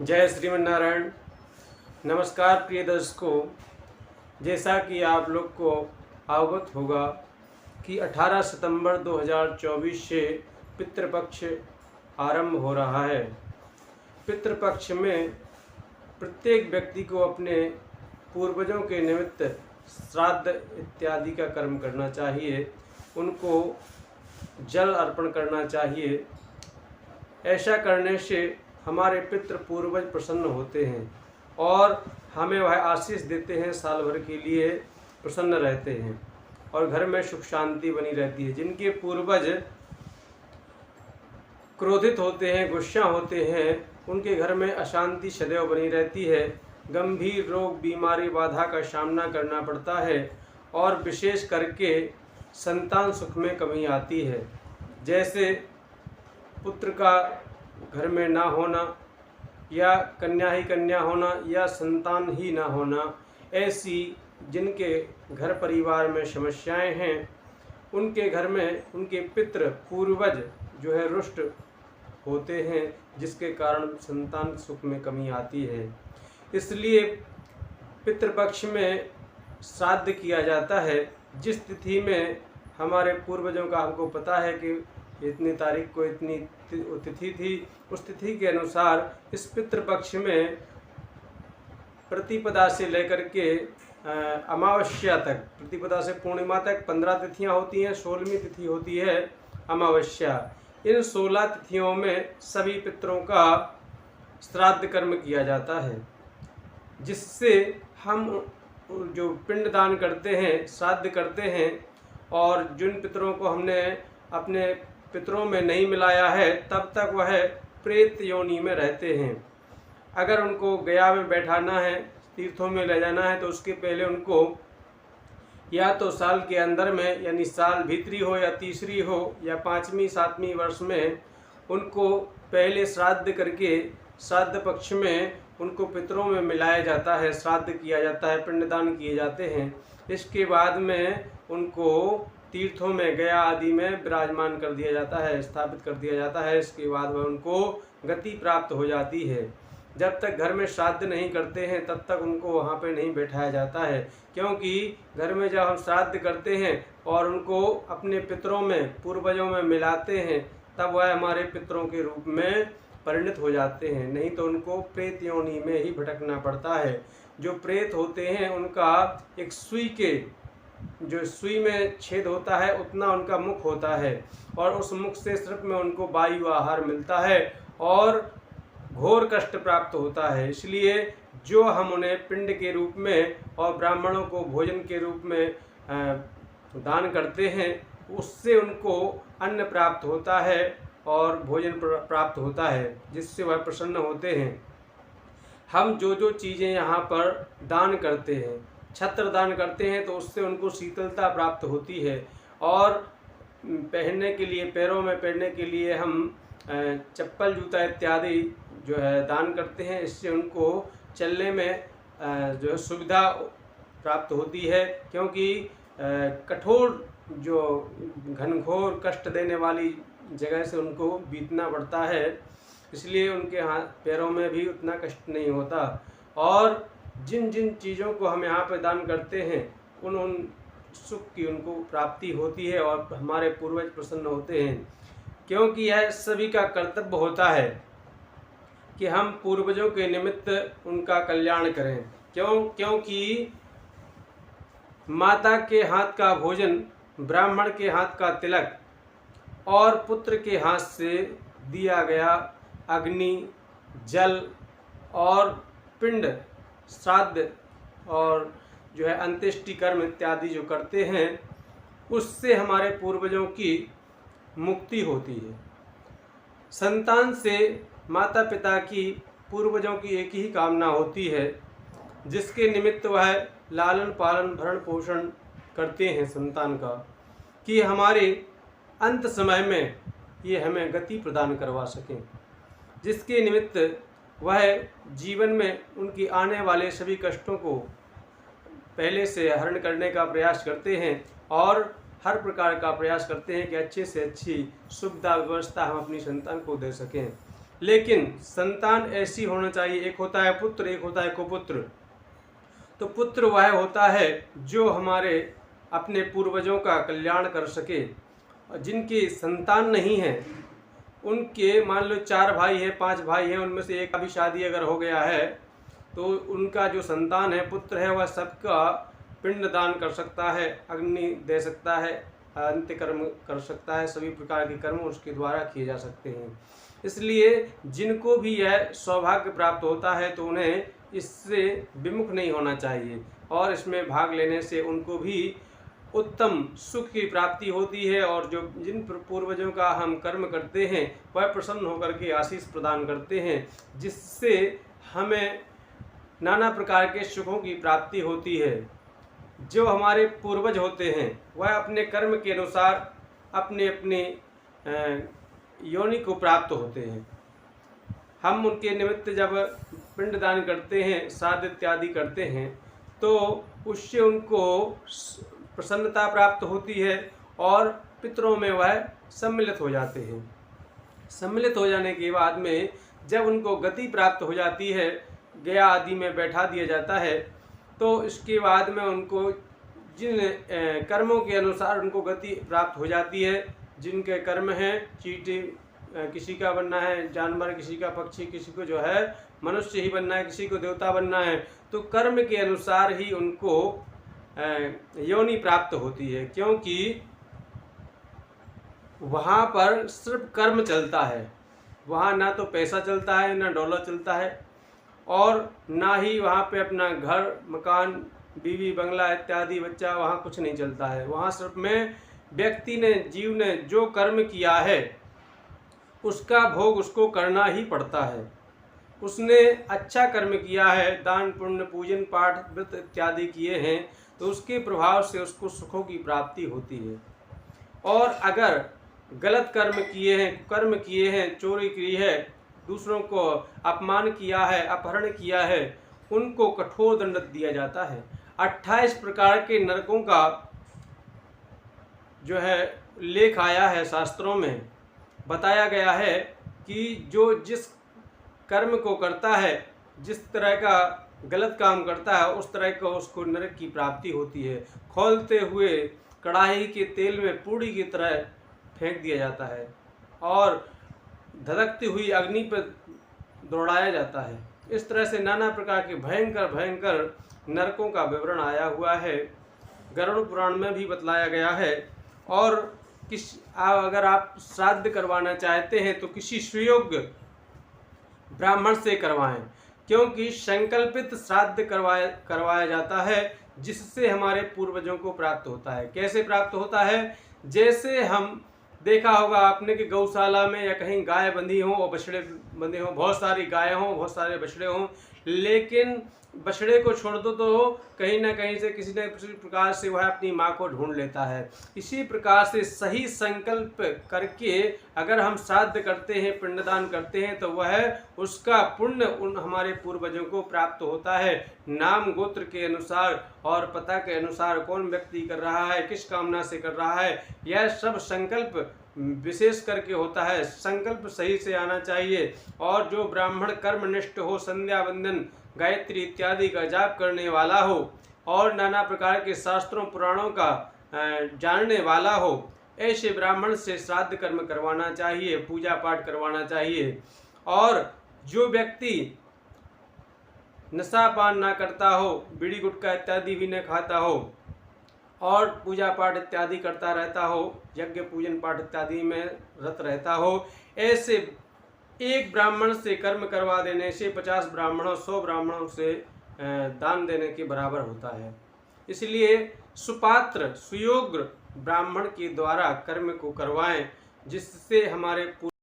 जय श्रीमन नारायण। नमस्कार प्रिय दर्शकों, जैसा कि आप लोग को अवगत होगा कि 18 सितंबर 2024 से पितृपक्ष आरंभ हो रहा है। पितृपक्ष में प्रत्येक व्यक्ति को अपने पूर्वजों के निमित्त श्राद्ध इत्यादि का कर्म करना चाहिए, उनको जल अर्पण करना चाहिए। ऐसा करने से हमारे पितृ पूर्वज प्रसन्न होते हैं और हमें वह आशीष देते हैं, साल भर के लिए प्रसन्न रहते हैं और घर में सुख शांति बनी रहती है। जिनके पूर्वज क्रोधित होते हैं, गुस्सा होते हैं, उनके घर में अशांति सदैव बनी रहती है, गंभीर रोग बीमारी बाधा का सामना करना पड़ता है और विशेष करके संतान सुख में कमी आती है। जैसे पुत्र का घर में ना होना या कन्या ही कन्या होना या संतान ही ना होना, ऐसी जिनके घर परिवार में समस्याएं हैं, उनके घर में उनके पितृ पूर्वज जो है रुष्ट होते हैं, जिसके कारण संतान सुख में कमी आती है। इसलिए पितृपक्ष में श्राद्ध किया जाता है। जिस तिथि में हमारे पूर्वजों का हमको पता है कि इतनी तारीख को इतनी तिथि थी, उस तिथि के अनुसार इस पितृपक्ष में प्रतिपदा से लेकर के अमावस्या तक, प्रतिपदा से पूर्णिमा तक 15 तिथियां होती हैं। 16वीं तिथि होती है अमावस्या। इन 16 तिथियों में सभी पितरों का श्राद्ध कर्म किया जाता है, जिससे हम जो पिंडदान करते हैं, श्राद्ध करते हैं, और जिन पितरों को हमने अपने पितरों में नहीं मिलाया है तब तक वह प्रेत योनि में रहते हैं। अगर उनको गया में बैठाना है, तीर्थों में ले जाना है, तो उसके पहले उनको या तो साल के अंदर में, यानी साल भीतरी हो या तीसरी हो या 5वीं 7वीं वर्ष में, उनको पहले श्राद्ध करके श्राद्ध पक्ष में उनको पितरों में मिलाया जाता है, श्राद्ध किया जाता है, पिंडदान किए जाते हैं। इसके बाद में उनको तीर्थों में, गया आदि में विराजमान कर दिया जाता है, स्थापित कर दिया जाता है। इसके बाद वह उनको गति प्राप्त हो जाती है। जब तक घर में श्राद्ध नहीं करते हैं तब तक उनको वहाँ पे नहीं बैठाया जाता है, क्योंकि घर में जब हम श्राद्ध करते हैं और उनको अपने पितरों में, पूर्वजों में मिलाते हैं, तब वह हमारे पितरों के रूप में परिणत हो जाते हैं। नहीं तो उनको प्रेत योनि में ही भटकना पड़ता है। जो प्रेत होते हैं उनका एक सुई में छेद होता है, उतना उनका मुख होता है, और उस मुख से सिर्फ में उनको वायु आहार मिलता है और घोर कष्ट प्राप्त होता है। इसलिए जो हम उन्हें पिंड के रूप में और ब्राह्मणों को भोजन के रूप में दान करते हैं, उससे उनको अन्न प्राप्त होता है और भोजन प्राप्त होता है, जिससे वह प्रसन्न होते हैं। हम जो चीज़ें यहाँ पर दान करते हैं, छत्र दान करते हैं, तो उससे उनको शीतलता प्राप्त होती है, और पहनने के लिए, पैरों में पहनने के लिए हम चप्पल जूता इत्यादि जो है दान करते हैं। इससे उनको चलने में जो है सुविधा प्राप्त होती है, क्योंकि कठोर जो घनघोर कष्ट देने वाली जगह से उनको बीतना पड़ता है, इसलिए उनके हाथ पैरों में भी उतना कष्ट नहीं होता। और जिन जिन चीज़ों को हम यहाँ पर दान करते हैं, उन सुख की उनको प्राप्ति होती है और हमारे पूर्वज प्रसन्न होते हैं, क्योंकि यह सभी का कर्तव्य होता है कि हम पूर्वजों के निमित्त उनका कल्याण करें। क्योंकि माता के हाथ का भोजन, ब्राह्मण के हाथ का तिलक और पुत्र के हाथ से दिया गया अग्नि, जल और पिंड, श्राद्ध और जो है अंत्येष्टि कर्म इत्यादि जो करते हैं, उससे हमारे पूर्वजों की मुक्ति होती है। संतान से माता पिता की, पूर्वजों की एक ही कामना होती है, जिसके निमित्त वह लालन पालन भरण पोषण करते हैं संतान का, कि हमारे अंत समय में ये हमें गति प्रदान करवा सकें, जिसके निमित्त वह जीवन में उनकी आने वाले सभी कष्टों को पहले से हरण करने का प्रयास करते हैं और हर प्रकार का प्रयास करते हैं कि अच्छे से अच्छी सुविधा व्यवस्था हम अपनी संतान को दे सकें। लेकिन संतान ऐसी होना चाहिए, एक होता है पुत्र, एक होता है कुपुत्र। तो पुत्र वह होता है जो हमारे अपने पूर्वजों का कल्याण कर सके। जिनकी संतान नहीं है, उनके मान लो 4 भाई हैं, 5 भाई हैं, उनमें से एक का भी शादी अगर हो गया है तो उनका जो संतान है, पुत्र है, वह सबका पिंड दान कर सकता है, अग्नि दे सकता है, अंत्य कर्म कर सकता है, सभी प्रकार के कर्म उसके द्वारा किए जा सकते हैं। इसलिए जिनको भी यह सौभाग्य प्राप्त होता है तो उन्हें इससे विमुख नहीं होना चाहिए और इसमें भाग लेने से उनको भी उत्तम सुख की प्राप्ति होती है। और जो जिन पूर्वजों का हम कर्म करते हैं वह प्रसन्न होकर के आशीष प्रदान करते हैं, जिससे हमें नाना प्रकार के सुखों की प्राप्ति होती है। जो हमारे पूर्वज होते हैं वह अपने कर्म के अनुसार अपने अपने योनि को प्राप्त होते हैं। हम उनके निमित्त जब पिंडदान करते हैं, श्राद्ध इत्यादि करते हैं, तो उससे उनको प्रसन्नता प्राप्त होती है और पितरों में वह सम्मिलित हो जाते हैं। सम्मिलित हो जाने के बाद में जब उनको गति प्राप्त हो जाती है, गया आदि में बैठा दिया जाता है, तो इसके बाद में उनको जिन कर्मों के अनुसार उनको गति प्राप्त हो जाती है। जिनके कर्म हैं, चींटी किसी का बनना है जानवर, किसी का पक्षी, किसी को जो है मनुष्य ही बनना है, किसी को देवता बनना है, तो कर्म के अनुसार ही उनको योनि प्राप्त होती है। क्योंकि वहाँ पर सिर्फ कर्म चलता है, वहाँ ना तो पैसा चलता है, ना डॉलर चलता है, और ना ही वहाँ पे अपना घर मकान बीवी बंगला इत्यादि बच्चा, वहाँ कुछ नहीं चलता है। वहाँ सिर्फ में व्यक्ति ने, जीव ने जो कर्म किया है उसका भोग उसको करना ही पड़ता है। उसने अच्छा कर्म किया है, दान पुण्य पूजन पाठ व्रत इत्यादि किए हैं, तो उसके प्रभाव से उसको सुखों की प्राप्ति होती है। और अगर गलत कर्म किए हैं, चोरी की है, दूसरों को अपमान किया है, अपहरण किया है, उनको कठोर दंड दिया जाता है। 28 प्रकार के नरकों का जो है लेख आया है, शास्त्रों में बताया गया है कि जो जिस कर्म को करता है, जिस तरह का गलत काम करता है, उस तरह का उसको नरक की प्राप्ति होती है। खौलते हुए कढ़ाई के तेल में पूड़ी की तरह फेंक दिया जाता है और धधकती हुई अग्नि पर दौड़ाया जाता है। इस तरह से नाना प्रकार के भयंकर भयंकर नरकों का विवरण आया हुआ है, गरुड़ पुराण में भी बतलाया गया है। और अगर आप श्राद्ध करवाना चाहते हैं तो किसी सुयोग्य ब्राह्मण से करवाएं, क्योंकि संकल्पित श्राद्ध करवाया जाता है, जिससे हमारे पूर्वजों को प्राप्त होता है। कैसे प्राप्त होता है? जैसे हम देखा होगा आपने कि गौशाला में या कहीं गाय बंधी हो और बछड़े बंधे हों, बहुत सारी गायें हों, बहुत सारे बछड़े हों, लेकिन बछड़े को छोड़ दो तो कहीं ना कहीं से किसी न किसी प्रकार से वह अपनी माँ को ढूंढ लेता है। इसी प्रकार से सही संकल्प करके अगर हम श्राद्ध करते हैं, पिंडदान करते हैं, तो वह उसका पुण्य उन हमारे पूर्वजों को प्राप्त होता है। नाम गोत्र के अनुसार और पता के अनुसार कौन व्यक्ति कर रहा है, किस कामना से कर रहा है, यह सब संकल्प विशेष करके होता है। संकल्प सही से आना चाहिए। और जो ब्राह्मण कर्मनिष्ठ हो, संध्या वंदन गायत्री इत्यादि का जाप करने वाला हो और नाना प्रकार के शास्त्रों पुराणों का जानने वाला हो, ऐसे ब्राह्मण से श्राद्ध कर्म करवाना चाहिए, पूजा पाठ करवाना चाहिए। और जो व्यक्ति नशा पान ना करता हो, बीड़ी गुटखा इत्यादि भी न खाता हो और पूजा पाठ इत्यादि करता रहता हो, यज्ञ पूजन पाठ इत्यादि में रत रहता हो, ऐसे एक ब्राह्मण से कर्म करवा देने से 50 ब्राह्मणों 100 ब्राह्मणों से दान देने के बराबर होता है। इसलिए सुपात्र सुयोग्य ब्राह्मण के द्वारा कर्म को करवाएं, जिससे हमारे